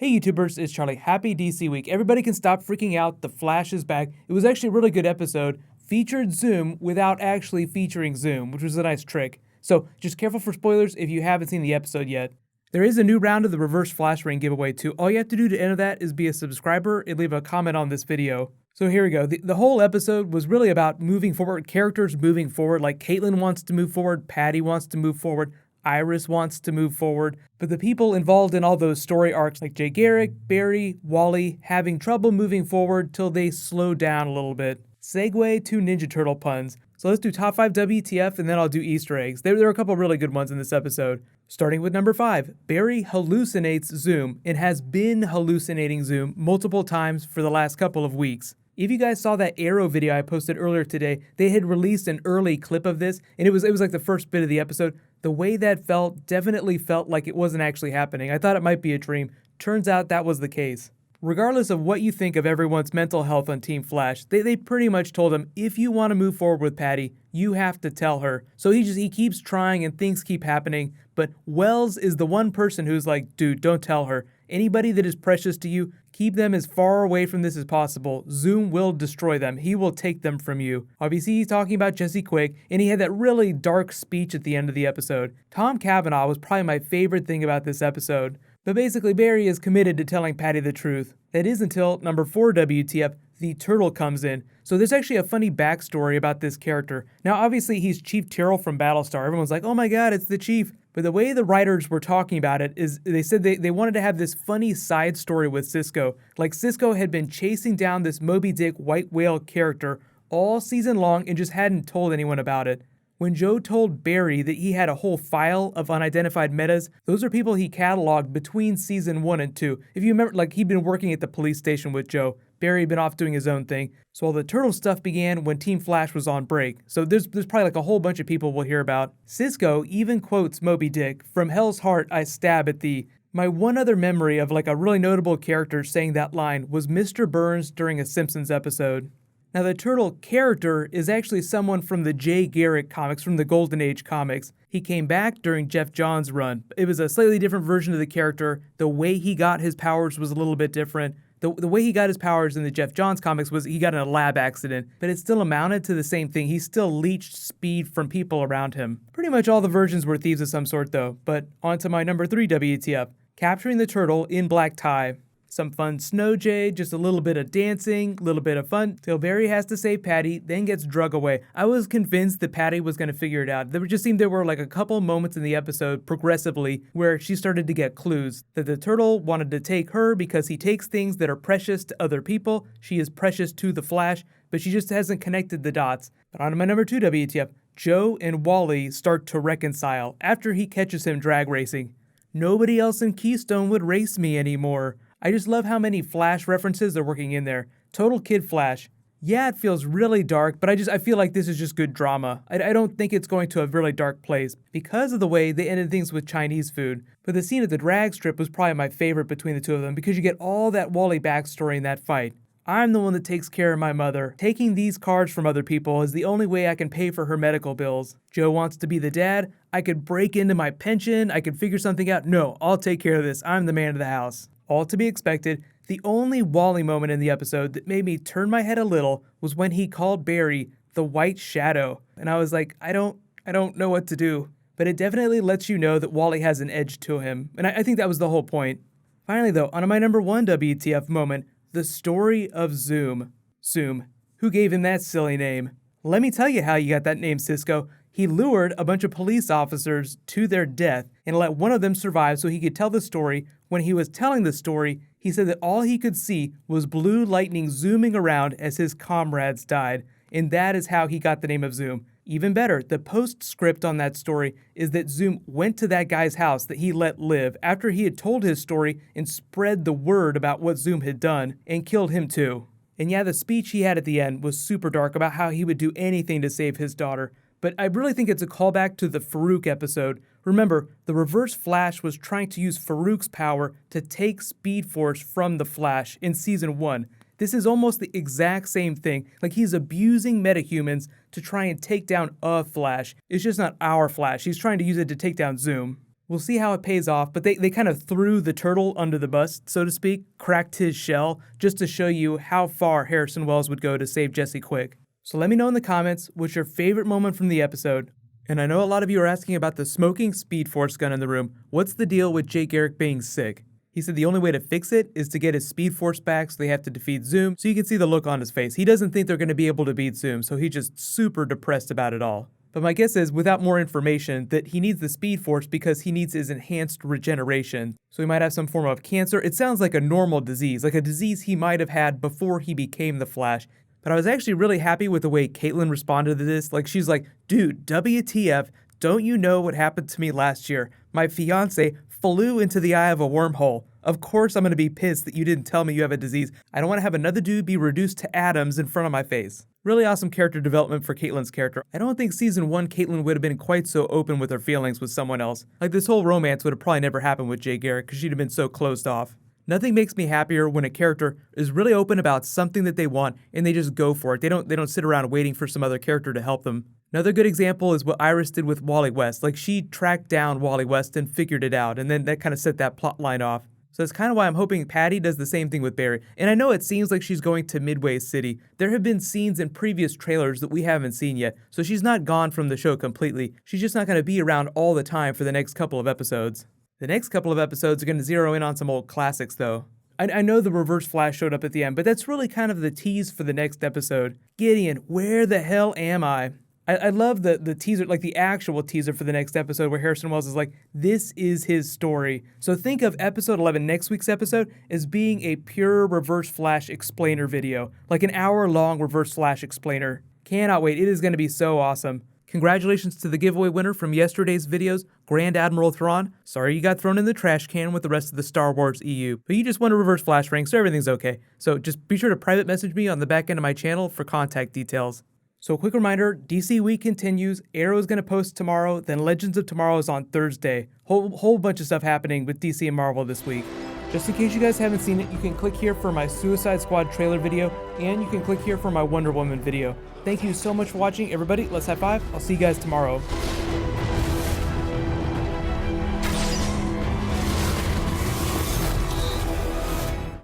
Hey YouTubers, it's Charlie. Happy DC Week. Everybody can stop freaking out. The Flash is back. It was actually a really good episode. Featured Zoom without actually featuring Zoom, which was a nice trick. So just careful for spoilers if you haven't seen the episode yet. There is a new round of the Reverse Flash Ring giveaway too. All you have to do to enter that is be a subscriber and leave a comment on this video. So here we go. The whole episode was really about moving forward, characters moving forward, like Caitlin wants to move forward, Patty wants to move forward, Iris wants to move forward, but the people involved in all those story arcs like Jay Garrick, Barry, Wally, having trouble moving forward till they slow down a little bit. Segue to Ninja Turtle puns. So let's do top 5 WTF and then I'll do Easter eggs. There are a couple really good ones in this episode. Starting with number 5, Barry hallucinates Zoom and has been hallucinating Zoom multiple times for the last couple of weeks. If you guys saw that Arrow video I posted earlier today, they had released an early clip of this, and it was like the first bit of the episode. The way that felt definitely felt like it wasn't actually happening. I thought it might be a dream. Turns out that was the case. Regardless of what you think of everyone's mental health on Team Flash, they pretty much told him, if you want to move forward with Patty, you have to tell her. So he keeps trying and things keep happening, but Wells is the one person who's like, dude, don't tell her. Anybody that is precious to you, keep them as far away from this as possible. Zoom will destroy them. He will take them from you. Obviously, he's talking about Jesse Quick, and he had that really dark speech at the end of the episode. Tom Cavanaugh was probably my favorite thing about this episode. But basically, Barry is committed to telling Patty the truth. That is until number 4 WTF, the Turtle comes in. So there's actually a funny backstory about this character. Now, obviously, he's Chief Tyrrell from Battlestar. Everyone's like, oh my god, it's the Chief. But the way the writers were talking about it is they said they wanted to have this funny side story with Cisco. Like Cisco had been chasing down this Moby Dick white whale character all season long and just hadn't told anyone about it. When Joe told Barry that he had a whole file of unidentified metas, those are people he cataloged between season 1 and 2. If you remember, like he'd been working at the police station with Joe. Barry had been off doing his own thing. So all the Turtle stuff began when Team Flash was on break. So there's probably like a whole bunch of people we'll hear about. Cisco even quotes Moby Dick, "From hell's heart I stab at thee." My one other memory of like a really notable character saying that line was Mr. Burns during a Simpsons episode. Now, the Turtle character is actually someone from the Jay Garrick comics, from the Golden Age comics. He came back during Jeff Johns' run. It was a slightly different version of the character. The way he got his powers was a little bit different. The way he got his powers in the Jeff Johns comics was he got in a lab accident, but it still amounted to the same thing. He still leached speed from people around him. Pretty much all the versions were thieves of some sort, though. But on to my number 3 WTF, capturing the Turtle in black tie. Some fun snow jade, just a little bit of dancing, a little bit of fun, till Barry has to save Patty, then gets drug away. I was convinced that Patty was going to figure it out. There were like a couple moments in the episode, progressively, where she started to get clues. That the Turtle wanted to take her because he takes things that are precious to other people. She is precious to the Flash, but she just hasn't connected the dots. But on to my number 2 WTF, Joe and Wally start to reconcile after he catches him drag racing. Nobody else in Keystone would race me anymore. I just love how many Flash references are working in there. Total Kid Flash. Yeah, it feels really dark, but I feel like this is just good drama. I don't think it's going to a really dark place because of the way they ended things with Chinese food. But the scene at the drag strip was probably my favorite between the two of them because you get all that Wally backstory in that fight. I'm the one that takes care of my mother. Taking these cards from other people is the only way I can pay for her medical bills. Joe wants to be the dad. I could break into my pension. I could figure something out. No, I'll take care of this. I'm the man of the house. All to be expected. The only Wally moment in the episode that made me turn my head a little was when he called Barry the White Shadow. And I was like, I don't know what to do. But it definitely lets you know that Wally has an edge to him. And I think that was the whole point. Finally though, on to my number 1 WTF moment, the story of Zoom. Zoom. Who gave him that silly name? Let me tell you how you got that name, Cisco. He lured a bunch of police officers to their death and let one of them survive so he could tell the story. When he was telling the story, he said that all he could see was blue lightning zooming around as his comrades died. And that is how he got the name of Zoom. Even better, the postscript on that story is that Zoom went to that guy's house that he let live after he had told his story and spread the word about what Zoom had done and killed him too. And yeah, the speech he had at the end was super dark about how he would do anything to save his daughter. But I really think it's a callback to the Farouk episode. Remember, the Reverse Flash was trying to use Farouk's power to take Speed Force from the Flash in season 1. This is almost the exact same thing. Like he's abusing metahumans to try and take down a Flash. It's just not our Flash. He's trying to use it to take down Zoom. We'll see how it pays off, but they kind of threw the turtle under the bus, so to speak, cracked his shell, just to show you how far Harrison Wells would go to save Jesse Quick. So let me know in the comments what's your favorite moment from the episode. And I know a lot of you are asking about the smoking Speed Force gun in the room. What's the deal with Jay Garrick being sick? He said the only way to fix it is to get his Speed Force back, so they have to defeat Zoom. So you can see the look on his face. He doesn't think they're going to be able to beat Zoom, so he's just super depressed about it all. But my guess is, without more information, that he needs the Speed Force because he needs his enhanced regeneration. So he might have some form of cancer. It sounds like a normal disease, like a disease he might have had before he became the Flash. But I was actually really happy with the way Caitlin responded to this. Like, she's like, dude, WTF, don't you know what happened to me last year? My fiance flew into the eye of a wormhole. Of course I'm going to be pissed that you didn't tell me you have a disease. I don't want to have another dude be reduced to atoms in front of my face. Really awesome character development for Caitlin's character. I don't think season 1 Caitlin would have been quite so open with her feelings with someone else. Like, this whole romance would have probably never happened with Jay Garrick because she'd have been so closed off. Nothing makes me happier when a character is really open about something that they want and they just go for it. They don't sit around waiting for some other character to help them. Another good example is what Iris did with Wally West. Like, she tracked down Wally West and figured it out, and then that kind of set that plot line off. So that's kind of why I'm hoping Patty does the same thing with Barry. And I know it seems like she's going to Midway City. There have been scenes in previous trailers that we haven't seen yet, so she's not gone from the show completely. She's just not going to be around all the time for the next couple of episodes. The next couple of episodes are going to zero in on some old classics, though. I know the Reverse Flash showed up at the end, but that's really kind of the tease for the next episode. Gideon, where the hell am I? I love the teaser, like the actual teaser for the next episode where Harrison Wells is like, this is his story. So think of episode 11, next week's episode, as being a pure Reverse Flash explainer video. Like an hour-long Reverse Flash explainer. Cannot wait. It is going to be so awesome. Congratulations to the giveaway winner from yesterday's videos, Grand Admiral Thrawn. Sorry you got thrown in the trash can with the rest of the Star Wars EU, but you just won a Reverse Flash ring, so everything's okay. So just be sure to private message me on the back end of my channel for contact details. So a quick reminder, DC Week continues. Arrow is going to post tomorrow, then Legends of Tomorrow is on Thursday. Whole bunch of stuff happening with DC and Marvel this week. Just in case you guys haven't seen it, you can click here for my Suicide Squad trailer video, and you can click here for my Wonder Woman video. Thank you so much for watching, everybody. Let's high five. I'll see you guys tomorrow.